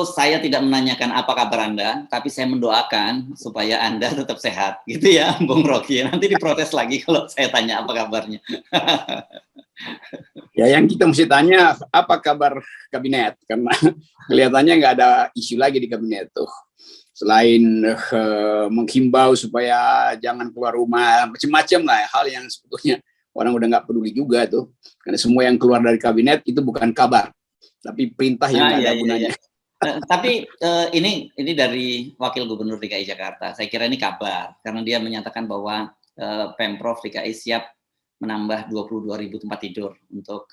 saya tidak menanyakan apa kabar Anda, tapi saya mendoakan supaya Anda tetap sehat, gitu ya, Bung Rocky. Nanti diprotes lagi kalau saya tanya apa kabarnya. Ya, yang kita mesti tanya apa kabar kabinet, karena kelihatannya nggak ada isu lagi di kabinet tuh. Selain menghimbau supaya jangan keluar rumah, macam-macam lah hal yang sebetulnya orang udah nggak peduli juga tuh, karena semua yang keluar dari kabinet itu bukan kabar, tapi perintah yang nggak ada gunanya. Tapi ini dari Wakil Gubernur DKI Jakarta. Saya kira ini kabar karena dia menyatakan bahwa Pemprov DKI siap menambah 22.000 tempat tidur untuk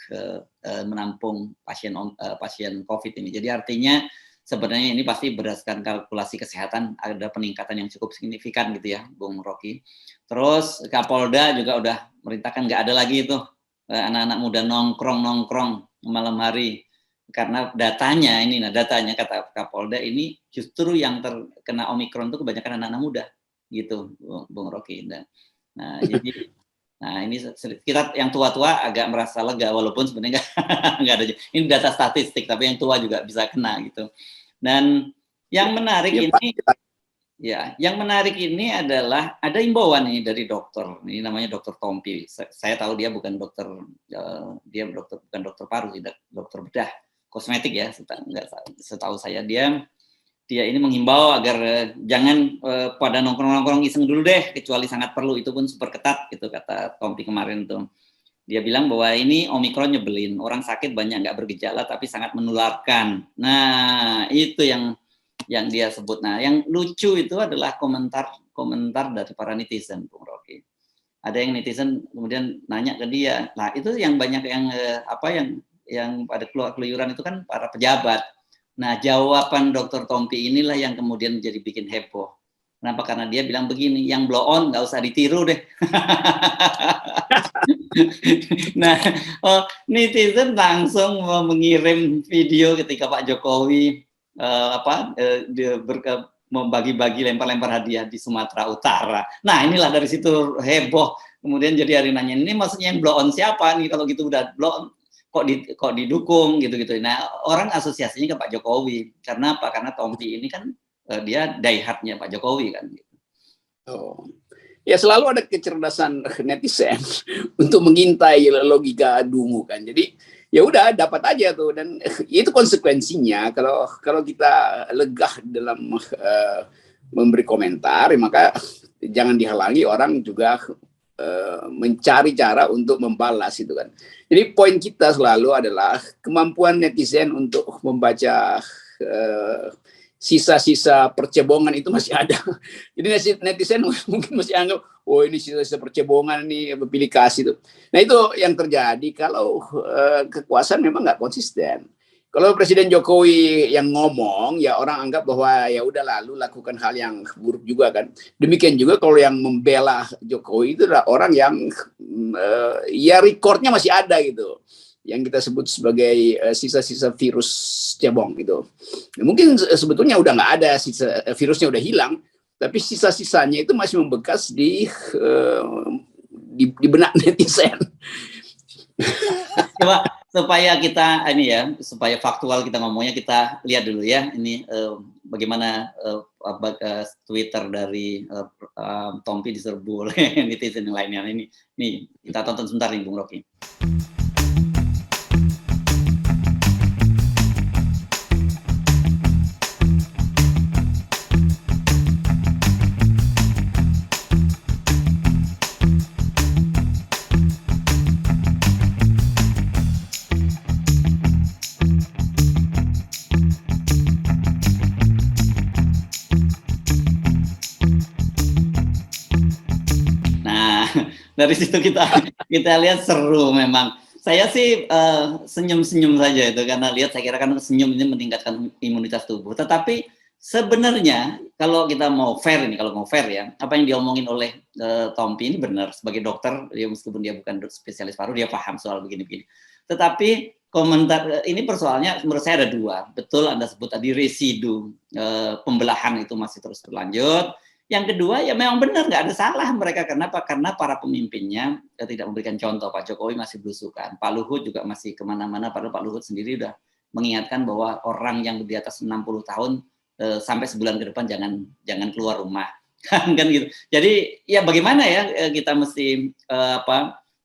menampung pasien COVID ini. Jadi artinya sebenarnya ini pasti berdasarkan kalkulasi kesehatan ada peningkatan yang cukup signifikan gitu ya, Bung Rocky. Terus Kapolda juga udah merintahkan nggak ada lagi itu anak-anak muda nongkrong malam hari. Karena datanya kata Kapolda ini justru yang terkena Omikron itu kebanyakan anak-anak muda gitu, Bung Rocky. Nah ini kita yang tua-tua agak merasa lega walaupun sebenarnya nggak ada. Ini data statistik tapi yang tua juga bisa kena gitu. Dan yang menarik yang menarik ini adalah ada imbauan nih dari dokter. Ini namanya Dokter Tompi. Saya tahu dia bukan dokter bukan dokter paru, dokter bedah kosmetik ya, setahu saya dia ini menghimbau agar jangan pada nongkrong iseng dulu deh, kecuali sangat perlu, itu pun super ketat gitu kata Tompi kemarin tuh. Dia bilang bahwa ini Omikron nyebelin, orang sakit banyak nggak bergejala tapi sangat menularkan. Nah itu yang dia sebut. Nah yang lucu itu adalah komentar dari para netizen, Bung Rocky. Ada yang netizen kemudian nanya ke dia, nah itu yang banyak yang pada keluyuran itu kan para pejabat. Nah, jawaban Dr. Tompi inilah yang kemudian jadi bikin heboh. Kenapa? Karena dia bilang begini, yang blow on nggak usah ditiru deh. Nah, netizen langsung mengirim video ketika Pak Jokowi membagi-bagi lempar-lempar hadiah di Sumatera Utara. Nah, inilah dari situ heboh. Kemudian jadi hari nanya, ini maksudnya yang blow on siapa nih? Kalau gitu udah blow on, kok didukung gitu-gitu. Nah, orang asosiasinya ke Pak Jokowi. Karena apa? Karena Tompi ini kan dia die-hard-nya Pak Jokowi kan. Oh. Ya selalu ada kecerdasan netizen untuk mengintai logika dungu kan. Jadi ya udah dapat aja tuh, dan itu konsekuensinya kalau kita legah dalam memberi komentar, maka jangan dihalangi orang juga mencari cara untuk membalas itu kan. Jadi poin kita selalu adalah kemampuan netizen untuk membaca sisa-sisa percebongan itu masih ada. Jadi netizen mungkin masih anggap, oh ini sisa-sisa percebongan ini pilih kasih itu. Nah itu yang terjadi kalau kekuasaan memang nggak konsisten. Kalau Presiden Jokowi yang ngomong, ya orang anggap bahwa ya udah lalu lakukan hal yang buruk juga kan. Demikian juga kalau yang membela Jokowi itu adalah orang yang ya rekornya masih ada gitu, yang kita sebut sebagai sisa-sisa virus cebong gitu. Ya, mungkin sebetulnya udah nggak ada sisa virusnya, udah hilang, tapi sisa-sisanya itu masih membekas di benak netizen. Coba supaya kita supaya faktual kita ngomongnya, kita lihat dulu ya ini bagaimana Twitter dari Tompi diserbu oleh netizen yang lainnya. Ini kita tonton sebentar nih, Bung Rocky. Dari situ kita lihat seru memang. Saya sih senyum-senyum saja itu karena lihat, saya kira kan senyum ini meningkatkan imunitas tubuh. Tetapi sebenarnya kalau kita mau fair ya, apa yang diomongin oleh Tompi ini benar. Sebagai dokter, ya meskipun dia bukan spesialis paru, dia paham soal begini-begini. Tetapi komentar ini persoalannya menurut saya ada dua. Betul Anda sebut tadi residu pembelahan itu masih terus berlanjut. Yang kedua ya memang benar nggak ada salah mereka. Kenapa? Karena para pemimpinnya tidak memberikan contoh. Pak Jokowi masih belusukan, Pak Luhut juga masih kemana-mana, padahal Pak Luhut sendiri udah mengingatkan bahwa orang yang di atas 60 tahun sampai sebulan ke depan jangan keluar rumah. Kan gitu. Jadi ya bagaimana ya kita mesti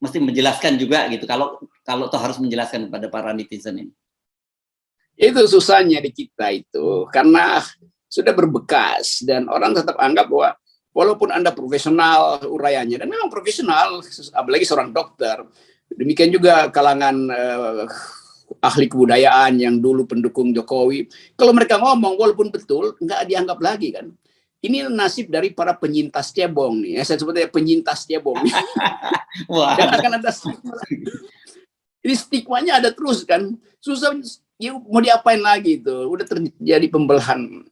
mesti menjelaskan juga gitu kalau toh harus menjelaskan kepada para netizen ini. Itu susahnya di kita itu, karena sudah berbekas dan orang tetap anggap bahwa walaupun Anda profesional uraiannya, dan memang profesional, apalagi seorang dokter, demikian juga kalangan ahli kebudayaan yang dulu pendukung Jokowi, kalau mereka ngomong walaupun betul, nggak dianggap lagi kan. Ini nasib dari para penyintas cebong nih, saya sebutnya penyintas cebong. Wah. Dan akan ada stigma. Ini stigmanya ada terus kan, susah. Ya, mau diapain lagi itu? Udah terjadi pembelahan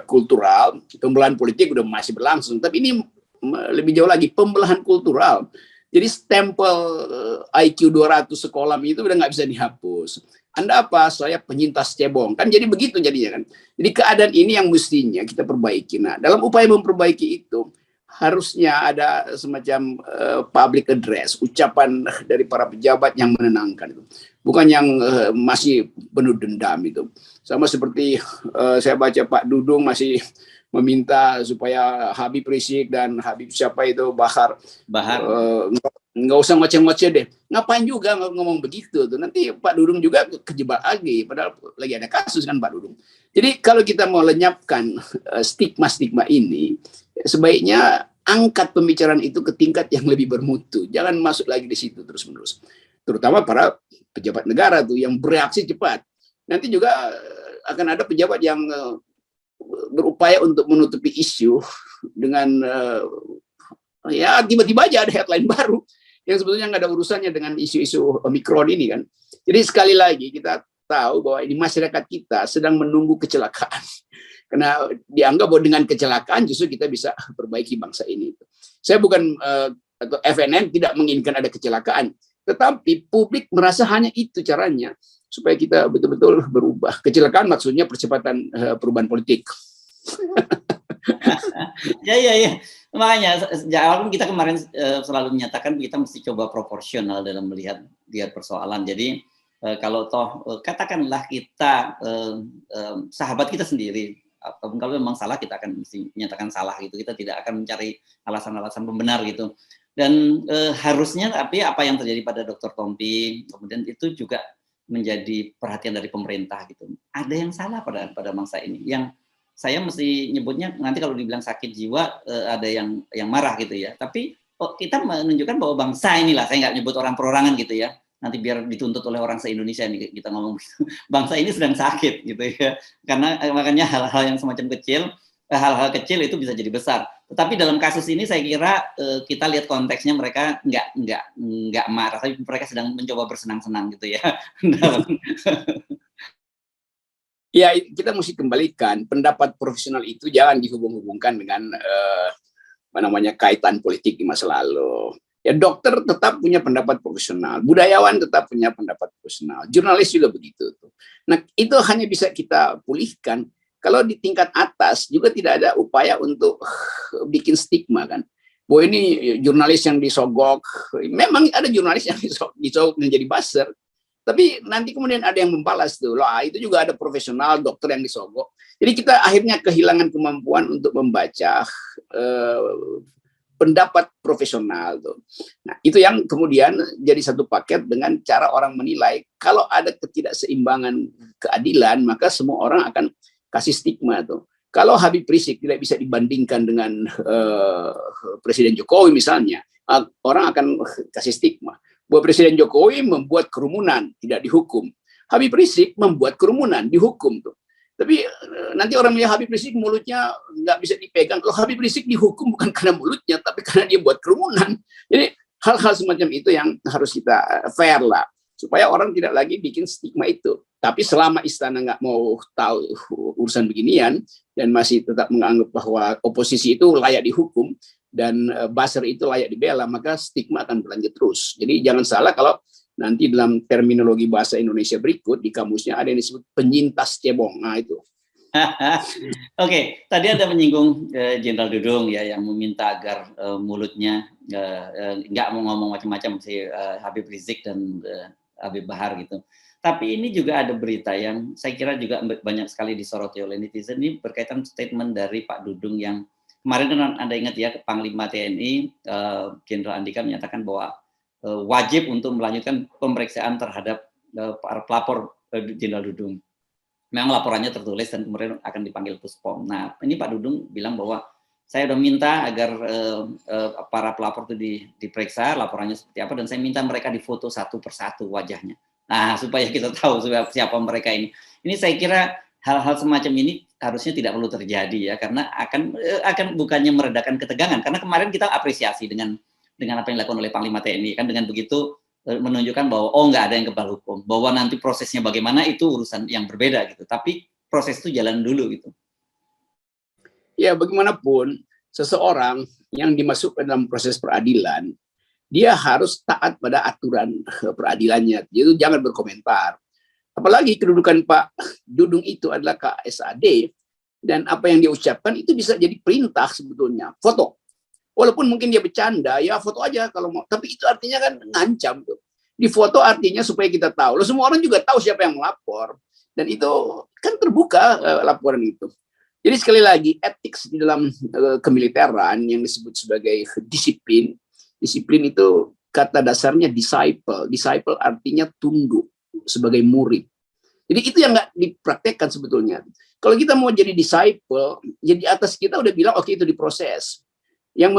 kultural, pembelahan politik udah masih berlangsung. Tapi ini lebih jauh lagi, pembelahan kultural. Jadi stempel IQ 200 sekolah itu udah nggak bisa dihapus. Anda apa? Saya penyintas cebong. Kan jadi begitu jadinya kan. Jadi keadaan ini yang mestinya kita perbaiki. Nah, dalam upaya memperbaiki itu, harusnya ada semacam public address, ucapan dari para pejabat yang menenangkan itu. Bukan yang masih penuh dendam itu. Sama seperti saya baca Pak Dudung masih meminta supaya Habib Rizik dan Habib siapa itu Bahar nggak usah ngoceh-ngoceh deh. Ngapain juga ngomong begitu tuh? Nanti Pak Dudung juga kejebak lagi, padahal lagi ada kasus kan Pak Dudung. Jadi kalau kita mau lenyapkan stigma-stigma ini, sebaiknya angkat pembicaraan itu ke tingkat yang lebih bermutu. Jangan masuk lagi di situ terus-menerus. Terutama para pejabat negara tuh yang bereaksi cepat. Nanti juga akan ada pejabat yang berupaya untuk menutupi isu dengan ya tiba-tiba aja ada headline baru yang sebetulnya nggak ada urusannya dengan isu-isu Omikron ini kan. Jadi sekali lagi kita tahu bahwa ini masyarakat kita sedang menunggu kecelakaan. Karena dianggap bahwa dengan kecelakaan justru kita bisa perbaiki bangsa ini. Saya bukan atau FNN tidak menginginkan ada kecelakaan, tetapi publik merasa hanya itu caranya supaya kita betul-betul berubah. Kecelakaan maksudnya percepatan perubahan politik. Ya. Makanya sejak awal kita kemarin selalu menyatakan kita mesti coba proporsional dalam melihat persoalan. Jadi kalau toh katakanlah kita sahabat kita sendiri, ataupun kalau memang salah kita akan mesti menyatakan salah gitu. Kita tidak akan mencari alasan-alasan pembenar gitu. Dan harusnya tapi apa yang terjadi pada Dr. Tompi kemudian itu juga menjadi perhatian dari pemerintah gitu. Ada yang salah pada masa ini. Yang saya mesti nyebutnya nanti kalau dibilang sakit jiwa ada yang marah gitu ya. Tapi kita menunjukkan bahwa bangsa inilah, saya nggak nyebut orang perorangan gitu ya. Nanti biar dituntut oleh orang se-Indonesia nih kita ngomong gitu. Bangsa ini sedang sakit gitu ya. Karena makanya hal-hal yang semacam kecil, hal-hal kecil itu bisa jadi besar. Tetapi dalam kasus ini saya kira kita lihat konteksnya mereka nggak marah, tapi mereka sedang mencoba bersenang-senang gitu ya. Ya, kita mesti kembalikan pendapat profesional itu jangan dihubung-hubungkan dengan kaitan politik di masa lalu. Ya, dokter tetap punya pendapat profesional, budayawan tetap punya pendapat profesional, jurnalis juga begitu. Nah, itu hanya bisa kita pulihkan kalau di tingkat atas juga tidak ada upaya untuk bikin stigma kan. Bahwa ini jurnalis yang disogok, memang ada jurnalis yang disogok menjadi buzzer. Tapi nanti kemudian ada yang membalas tuh, loh itu juga ada profesional dokter yang disogok. Jadi kita akhirnya kehilangan kemampuan untuk membaca pendapat profesional tuh. Nah itu yang kemudian jadi satu paket dengan cara orang menilai. Kalau ada ketidakseimbangan keadilan, maka semua orang akan kasih stigma tuh. Kalau Habib Rizik tidak bisa dibandingkan dengan Presiden Jokowi misalnya, orang akan kasih stigma. Bahwa Presiden Jokowi membuat kerumunan, tidak dihukum. Habib Rizik membuat kerumunan, dihukum tuh. Tapi nanti orang melihat Habib Rizik mulutnya nggak bisa dipegang. Kalau Habib Rizik dihukum bukan karena mulutnya, tapi karena dia buat kerumunan. Jadi hal-hal semacam itu yang harus kita fair lah. Supaya orang tidak lagi bikin stigma itu. Tapi selama istana nggak mau tahu urusan beginian, dan masih tetap menganggap bahwa oposisi itu layak dihukum, dan buzzer itu layak dibela, maka stigma akan berlanjut terus. Jadi jangan salah kalau nanti dalam terminologi bahasa Indonesia berikut di kamusnya ada yang disebut penyintas cebong. Nah itu. Oke, tadi ada menyinggung Jenderal Dudung ya yang meminta agar mulutnya nggak mau ngomong macam-macam si Habib Rizik dan Habib Bahar gitu. Tapi ini juga ada berita yang saya kira juga banyak sekali disoroti oleh netizen, ini berkaitan statement dari Pak Dudung yang kemarin kan Anda ingat ya, Panglima TNI Jenderal Andika menyatakan bahwa wajib untuk melanjutkan pemeriksaan terhadap para pelapor Jenderal Dudung. Memang laporannya tertulis dan kemudian akan dipanggil Puspom. Nah, ini Pak Dudung bilang bahwa saya sudah minta agar para pelapor itu diperiksa laporannya seperti apa, dan saya minta mereka difoto satu persatu wajahnya. Nah, supaya kita tahu siapa mereka ini. Ini saya kira hal-hal semacam ini harusnya tidak perlu terjadi ya, karena akan bukannya meredakan ketegangan. Karena kemarin kita apresiasi dengan apa yang dilakukan oleh Panglima TNI, kan dengan begitu menunjukkan bahwa nggak ada yang kebal hukum, bahwa nanti prosesnya bagaimana itu urusan yang berbeda gitu. Tapi proses itu jalan dulu gitu. Ya, bagaimanapun seseorang yang dimasukkan dalam proses peradilan, dia harus taat pada aturan peradilannya. Jadi jangan berkomentar. Apalagi kedudukan Pak Dudung itu adalah KSAD, dan apa yang dia ucapkan itu bisa jadi perintah sebetulnya. Foto. Walaupun mungkin dia bercanda, ya foto aja kalau mau. Tapi itu artinya kan ngancam tuh. Di foto artinya supaya kita tahu. Lalu semua orang juga tahu siapa yang melapor. Dan itu kan terbuka laporan itu. Jadi sekali lagi, etik di dalam kemiliteran yang disebut sebagai disiplin. Disiplin itu kata dasarnya disciple. Disciple artinya tunduk sebagai murid. Jadi itu yang nggak dipraktekkan sebetulnya. Kalau kita mau jadi disciple, jadi atas kita udah bilang oke, itu diproses. Yang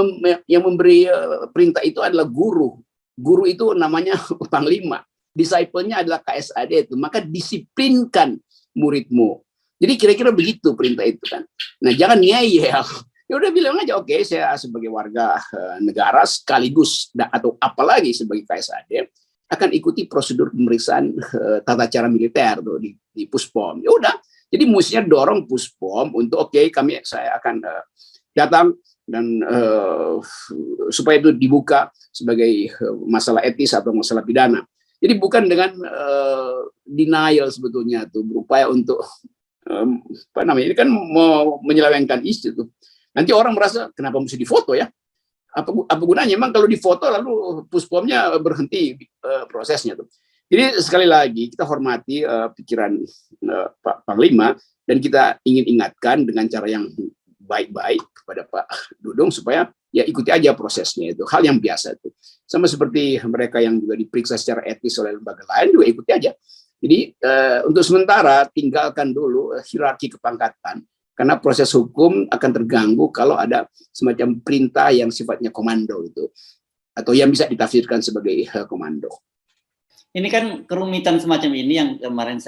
memberi perintah itu adalah guru. Guru itu namanya Panglima. Disciple-nya adalah KSAD itu. Maka disiplinkan muridmu. Jadi kira-kira begitu perintah itu kan. Nah, jangan ngeyel. Ya udah bilang aja, oke, saya sebagai warga negara sekaligus atau apalagi sebagai KSAD akan ikuti prosedur pemeriksaan tata cara militer tuh di Puspom. Ya udah. Jadi mestinya dorong Puspom untuk saya akan datang dan supaya itu dibuka sebagai masalah etis atau masalah pidana. Jadi bukan dengan denial sebetulnya tuh, berupaya untuk ini kan mau menyelewengkan isu tuh. Nanti orang merasa kenapa mesti difoto ya? Apa gunanya? Emang kalau difoto lalu Puspomnya berhenti prosesnya tuh. Jadi sekali lagi kita hormati pikiran Pak Panglima, dan kita ingin ingatkan dengan cara yang baik-baik kepada Pak Dudung supaya ya ikuti aja prosesnya, itu hal yang biasa itu. Sama seperti mereka yang juga diperiksa secara etis oleh lembaga lain juga ikuti aja. Jadi untuk sementara tinggalkan dulu hierarki kepangkatan, karena proses hukum akan terganggu kalau ada semacam perintah yang sifatnya komando itu, atau yang bisa ditafsirkan sebagai komando. Ini kan kerumitan semacam ini yang kemarin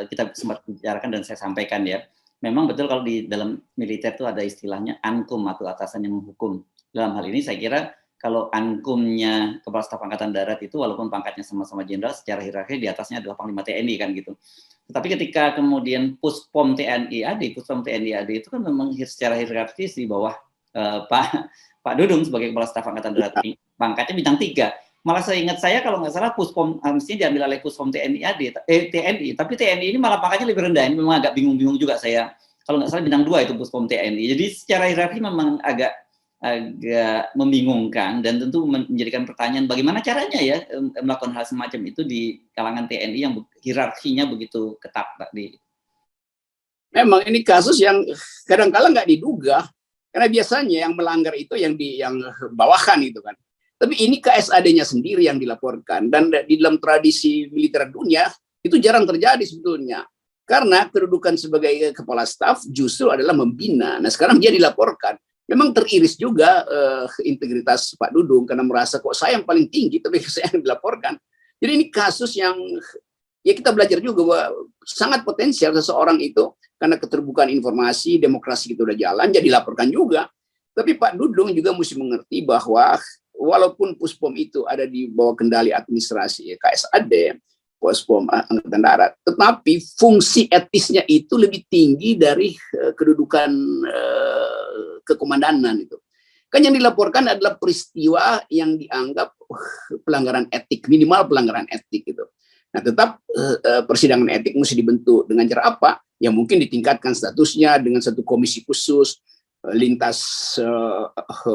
kita sempat bicarakan dan saya sampaikan ya. Memang betul kalau di dalam militer itu ada istilahnya ankum atau atasan yang menghukum. Dalam hal ini saya kira kalau ankumnya Kepala Staf Angkatan Darat itu walaupun pangkatnya sama-sama jenderal, secara hierarki di atasnya adalah Panglima TNI kan gitu. Tetapi ketika kemudian Puspom TNI AD itu kan memang secara hierarkis di bawah Pak Dudung sebagai Kepala Staf Angkatan Darat, pangkatnya bintang 3. Malah saya kalau nggak salah Puspom mestinya diambil oleh Puspom TNI TNI, tapi TNI ini malah pangkatnya lebih rendah. Ini memang agak bingung juga saya. Kalau nggak salah bintang 2 itu Puspom TNI. Jadi secara hierarki memang agak membingungkan, dan tentu menjadikan pertanyaan bagaimana caranya ya melakukan hal semacam itu di kalangan TNI yang hierarkinya begitu ketat, Pak Di. Memang ini kasus yang kadang-kala nggak diduga, karena biasanya yang melanggar itu yang bawahan itu kan. Tapi ini KSAD-nya sendiri yang dilaporkan, dan di dalam tradisi militer dunia itu jarang terjadi sebetulnya. Karena kedudukan sebagai kepala staf justru adalah membina. Nah, sekarang dia dilaporkan. Memang teriris juga integritas Pak Dudung karena merasa kok saya yang paling tinggi tapi saya yang dilaporkan. Jadi ini kasus yang ya kita belajar juga bahwa sangat potensial seseorang itu karena keterbukaan informasi, demokrasi itu udah jalan, jadi dilaporkan juga. Tapi Pak Dudung juga mesti mengerti bahwa walaupun Puspom itu ada di bawah kendali administrasi KSAD, Puspom Angkatan Darat, tetapi fungsi etisnya itu lebih tinggi dari kedudukan kekomandanan itu. Kan yang dilaporkan adalah peristiwa yang dianggap pelanggaran etik, minimal pelanggaran etik itu. Nah, tetap persidangan etik mesti dibentuk dengan cara apa? Ya mungkin ditingkatkan statusnya dengan satu komisi khusus, lintas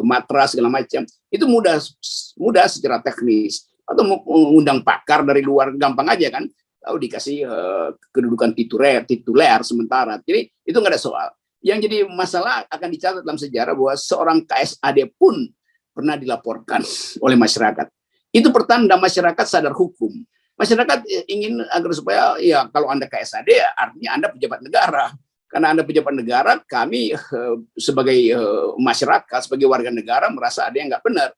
matra segala macam. Itu mudah secara teknis. Atau mengundang pakar dari luar gampang aja kan. tahu dikasih kedudukan tituler sementara. Jadi itu nggak ada soal. Yang jadi masalah akan dicatat dalam sejarah bahwa seorang KSAD pun pernah dilaporkan oleh masyarakat. Itu pertanda masyarakat sadar hukum. Masyarakat ingin agar supaya ya kalau Anda KSAD artinya Anda pejabat negara. Karena Anda pejabat negara, kami sebagai masyarakat, sebagai warga negara merasa ada yang nggak benar.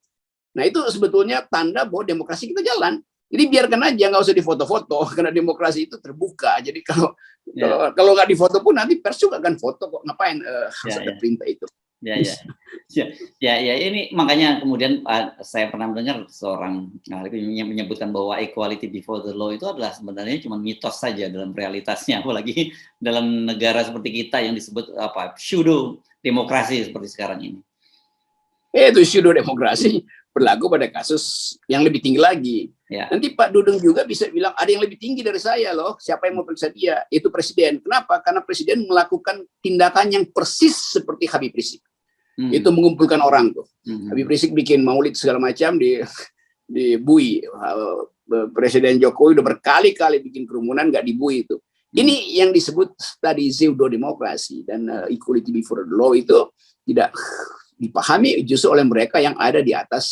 Nah itu sebetulnya tanda bahwa demokrasi kita jalan. Jadi biarkan aja, nggak usah difoto-foto, karena demokrasi itu terbuka. Jadi kalau nggak difoto pun nanti pers juga akan foto kok. Ngapain harus ada perintah itu? Ya, ini makanya kemudian saya pernah mendengar seorang yang menyebutkan bahwa equality before the law itu adalah sebenarnya cuma mitos saja dalam realitasnya, apalagi dalam negara seperti kita yang disebut pseudo demokrasi seperti sekarang ini. Itu pseudo demokrasi berlaku pada kasus yang lebih tinggi lagi. Ya. Nanti Pak Dudung juga bisa bilang ada yang lebih tinggi dari saya loh. Siapa yang mau periksa dia? Itu presiden. Kenapa? Karena presiden melakukan tindakan yang persis seperti Habib Rizik. Itu mengumpulkan orang tuh. Habib Rizik bikin maulid segala macam di Bui. Presiden Jokowi udah berkali-kali bikin kerumunan nggak di Bui itu. Ini yang disebut tadi pseudo demokrasi dan equality before the law itu tidak dipahami justru oleh mereka yang ada di atas,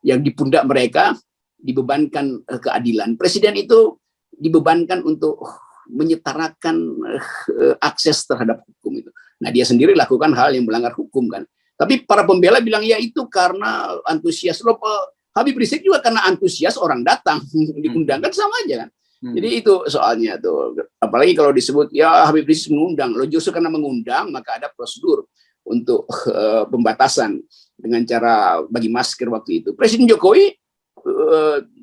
yang di pundak mereka dibebankan keadilan. Presiden itu dibebankan untuk menyetarakan akses terhadap hukum itu. Nah dia sendiri lakukan hal yang melanggar hukum kan. Tapi para pembela bilang ya itu karena antusias. Loh, Habib Rizik juga karena antusias orang datang diundang kan sama aja kan. Jadi itu soalnya tuh. Apalagi kalau disebut ya Habib Rizik mengundang. Lo justru karena mengundang maka ada prosedur untuk pembatasan dengan cara bagi masker waktu itu. Presiden Jokowi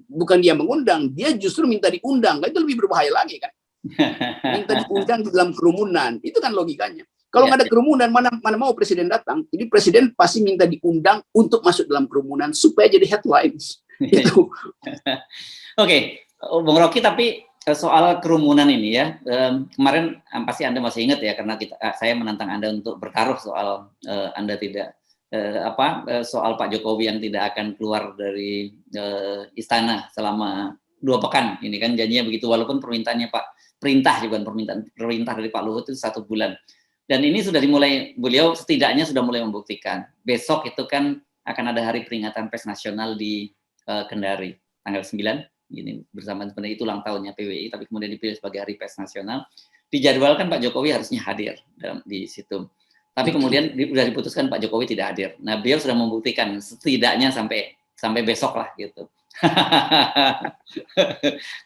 bukan dia mengundang, dia justru minta diundang. Itu lebih berbahaya lagi kan. Minta diundang di dalam kerumunan. Itu kan logikanya. Kalau nggak ada kerumunan, mana mau presiden datang. Jadi presiden pasti minta diundang untuk masuk dalam kerumunan supaya jadi headlines. Itu. Oke, Bung Rocky, tapi soal kerumunan ini ya, kemarin pasti Anda masih ingat ya, karena saya menantang Anda untuk bertaruh soal Anda tidak soal Pak Jokowi yang tidak akan keluar dari istana selama 2 pekan. Ini kan janjinya begitu, walaupun perintah dari Pak Luhut itu 1 bulan. Dan ini sudah dimulai, beliau setidaknya sudah mulai membuktikan. Besok itu kan akan ada hari peringatan pers nasional di Kendari, tanggal 9. Ini bersama sebenarnya itu ulang tahunnya PWI, tapi kemudian dipilih sebagai hari pers nasional. Dijadwalkan Pak Jokowi harusnya hadir di situ. Tapi kemudian sudah diputuskan Pak Jokowi tidak hadir. Nah, beliau sudah membuktikan setidaknya sampai besok lah gitu.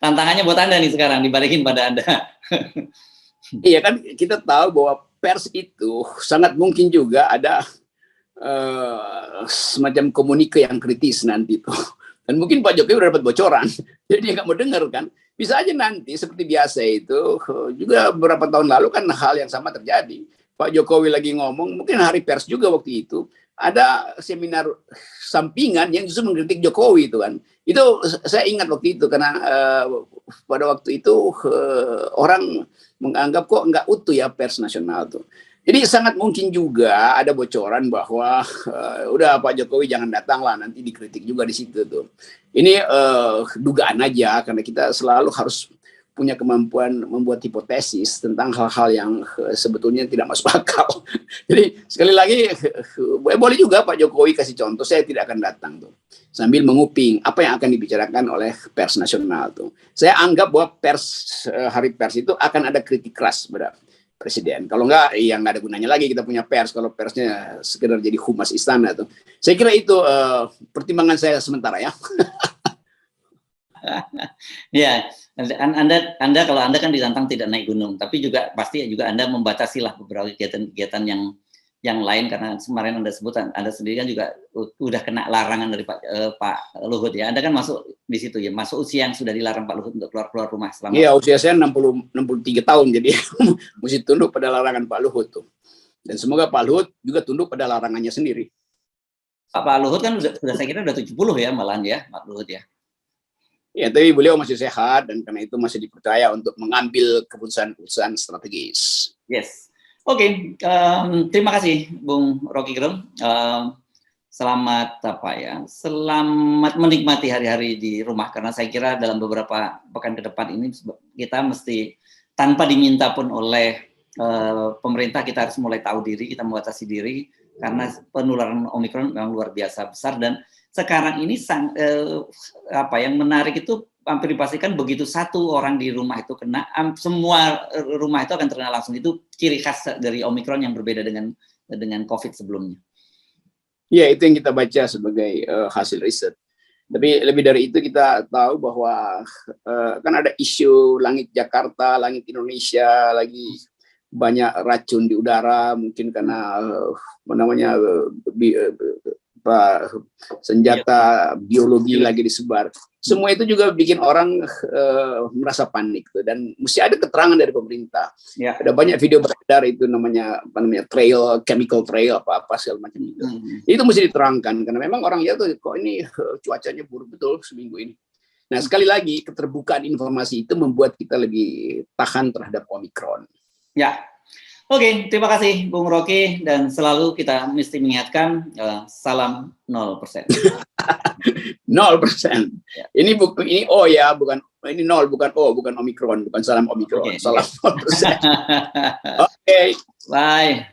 Tantangannya buat Anda nih sekarang, dibalikin pada Anda. Iya kan, kita tahu bahwa pers itu sangat mungkin juga ada semacam komunike yang kritis nanti tuh. Dan mungkin Pak Jokowi udah dapat bocoran, jadi dia nggak mau dengar kan. Bisa aja nanti seperti biasa itu, juga beberapa tahun lalu kan hal yang sama terjadi. Pak Jokowi lagi ngomong, mungkin hari pers juga waktu itu, ada seminar sampingan yang justru mengkritik Jokowi itu kan. Itu saya ingat waktu itu, karena pada waktu itu orang menganggap kok nggak utuh ya pers nasional tuh. Jadi sangat mungkin juga ada bocoran bahwa udah Pak Jokowi jangan datang lah, nanti dikritik juga di situ tuh. Ini dugaan aja, karena kita selalu harus punya kemampuan membuat hipotesis tentang hal-hal yang sebetulnya tidak masuk akal. Jadi sekali lagi boleh juga Pak Jokowi kasih contoh, saya tidak akan datang tuh, sambil menguping apa yang akan dibicarakan oleh pers nasional tuh. Saya anggap bahwa hari pers itu akan ada kritik keras pada presiden. Kalau enggak, ya nggak ada gunanya lagi kita punya pers kalau persnya sekedar jadi humas istana tuh. Saya kira itu pertimbangan saya sementara ya. Ya, Anda kalau Anda kan ditantang tidak naik gunung, tapi juga pasti juga Anda membatasilah beberapa kegiatan yang lain, karena kemarin Anda sebut Anda sendiri kan juga udah kena larangan dari Pak Luhut ya. Anda kan masuk di situ ya, masuk usia yang sudah dilarang Pak Luhut untuk keluar rumah selama. Iya, usia saya 63 tahun, jadi mesti tunduk pada larangan Pak Luhut tuh. Dan semoga Pak Luhut juga tunduk pada larangannya sendiri. Pak Luhut kan sudah saya kira udah 70 ya malahan ya, Pak Luhut ya. Ya, tapi beliau masih sehat dan karena itu masih dipercaya untuk mengambil keputusan-keputusan strategis. Yes. Oke, terima kasih Bung Rocky Gerung. selamat selamat menikmati hari-hari di rumah, karena saya kira dalam beberapa pekan ke depan ini kita mesti tanpa diminta pun oleh pemerintah, kita harus mulai tahu diri, kita membatasi diri karena penularan Omikron memang luar biasa besar. Dan sekarang ini yang menarik itu hampir dipastikan begitu satu orang di rumah itu kena, semua rumah itu akan terkena langsung. Itu ciri khas dari Omikron yang berbeda dengan COVID sebelumnya. Ya, itu yang kita baca sebagai hasil riset. Tapi lebih dari itu kita tahu bahwa kan ada isu langit Jakarta, langit Indonesia lagi banyak racun di udara, mungkin karena senjata biologi lagi disebar. Semua itu juga bikin orang merasa panik tuh. Dan mesti ada keterangan dari pemerintah. Ya. Ada banyak video beredar itu namanya trail, chemical trail apa segala macam itu. Itu mesti diterangkan karena memang orang lihat tuh kok ini cuacanya buruk betul seminggu ini. Nah, sekali lagi keterbukaan informasi itu membuat kita lebih tahan terhadap Omikron. Ya. Oke, terima kasih Bung Rocky, dan selalu kita mesti mengingatkan salam 0%. 0%. Ya. Ini O ya, bukan ini 0, bukan O, bukan Omikron, bukan salam Omikron. Okay. Salam 0%. Oke. Bye.